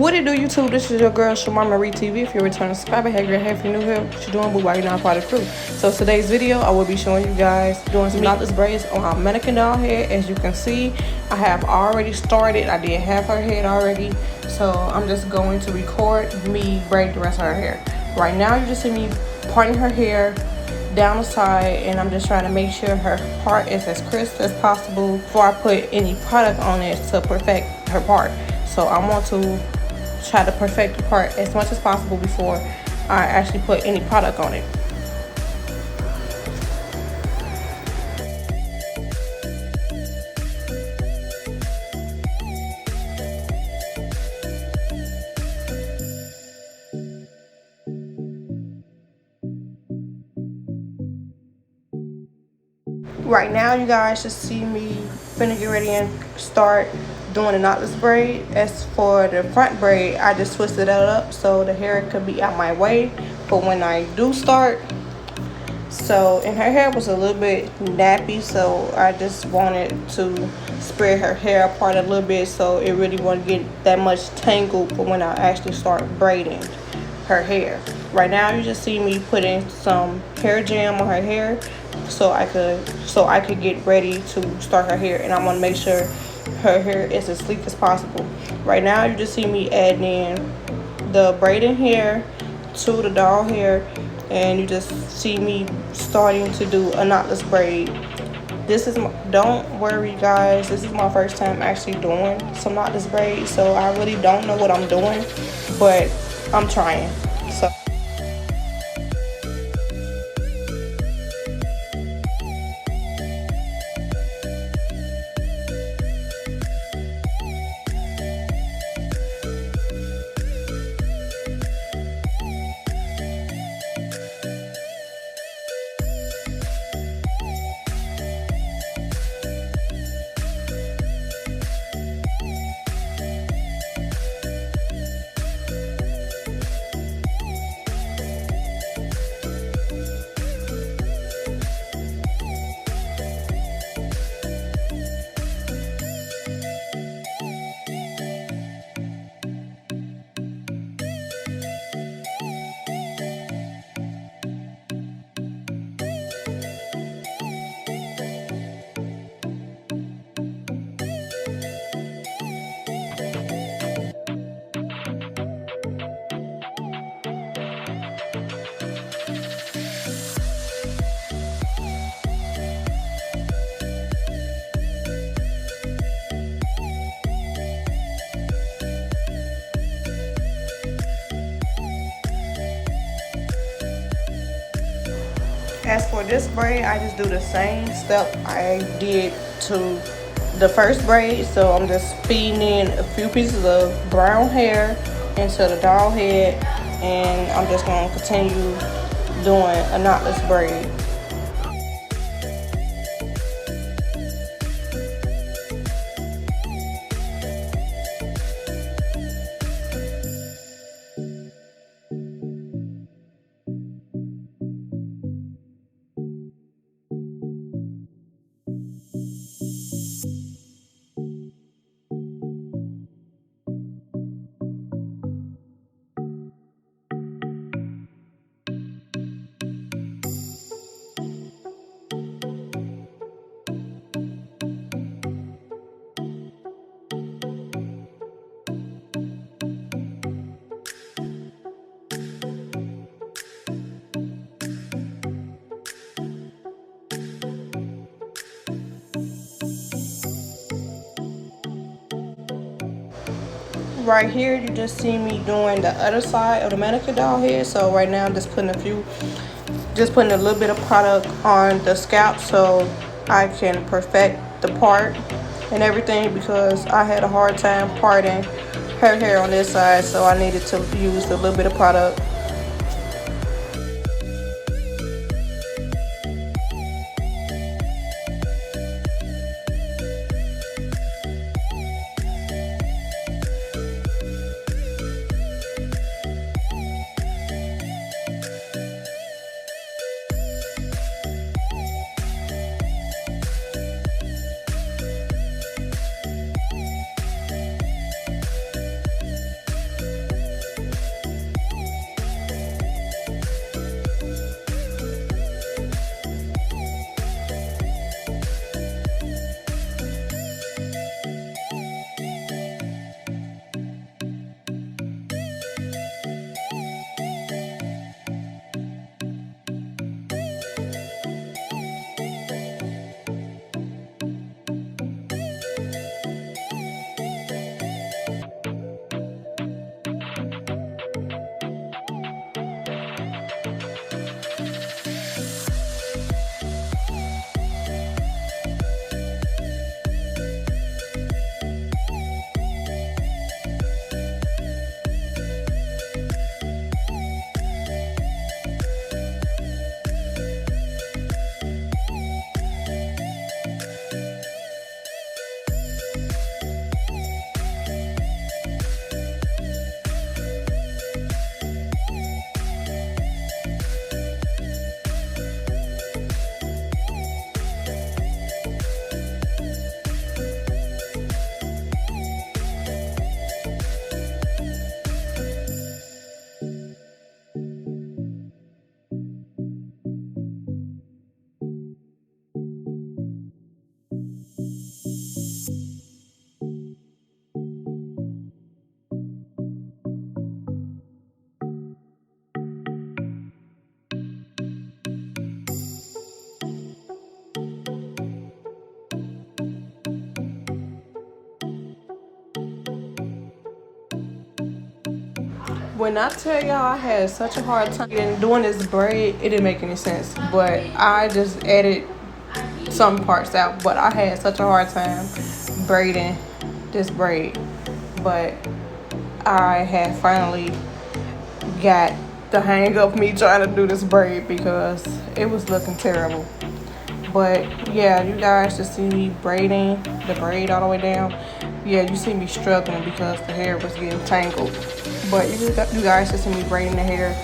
What it do, YouTube? This is your girl Shamar Marie TV. If you're a returning subscriber, hey girl, hey, if you're new here, what you doing, boo? Why you not part of the crew? So today's video, I will be showing you guys doing some knotless braids on our mannequin doll hair. As you can see, I have already started. I did have her head already, so I'm just going to record me braiding the rest of her hair. Right now, you just see me parting her hair down the side, and I'm just trying to make sure her part is as crisp as possible before I put any product on it to perfect her part. So I want to try to perfect the part as much as possible before I actually put any product on it. Right now, you guys just see me finna get ready and start doing a knotless braid. As for the front braid, I just twisted it up so the hair could be out my way for when I do start. So, and her hair was a little bit nappy, so I just wanted to spread her hair apart a little bit so it really won't get that much tangled for when I actually start braiding her hair. Right now, you just see me putting some hair jam on her hair so I could get ready to start her hair, and I want to make sure her hair is as sleek as possible. Right now, you just see me adding in the braiding hair to the doll hair, and you just see me starting to do a knotless braid. This is don't worry guys, this is my first time actually doing some knotless braids, so I really don't know what I'm doing, but I'm trying. So as for this braid, I just do the same step I did to the first braid. So I'm just feeding in a few pieces of brown hair into the doll head, and I'm just going to continue doing a knotless braid. Right here, you just see me doing the other side of the mannequin doll head. So right now I'm just putting a little bit of product on the scalp so I can perfect the part and everything, because I had a hard time parting her hair on this side, so I needed to use a little bit of product. When I tell y'all I had such a hard time doing this braid, it didn't make any sense. But I just added some parts out. But I had such a hard time braiding this braid. But I had finally got the hang of me trying to do this braid because it was looking terrible. But yeah, you guys just see me braiding the braid all the way down. Yeah, you see me struggling because the hair was getting tangled. But you guys just see me braiding the hair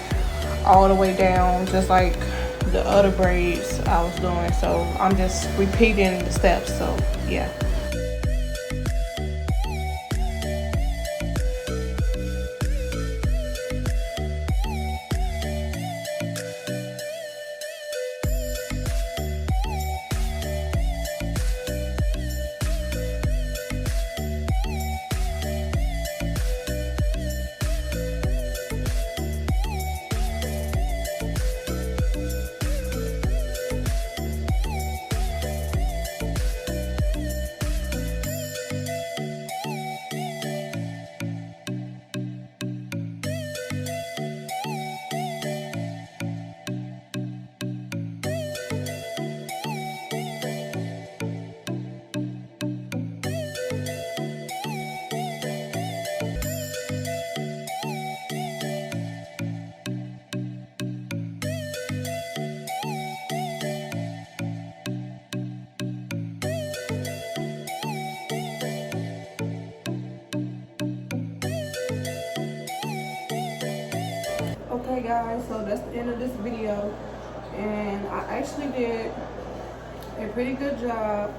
all the way down, just like the other braids I was doing. So I'm just repeating the steps. So yeah. Okay guys, so that's the end of this video, and I actually did a pretty good job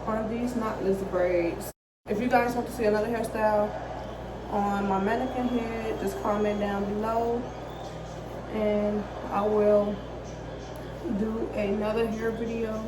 on these knotless braids. If you guys want to see another hairstyle on my mannequin head, just comment down below and I will do another hair video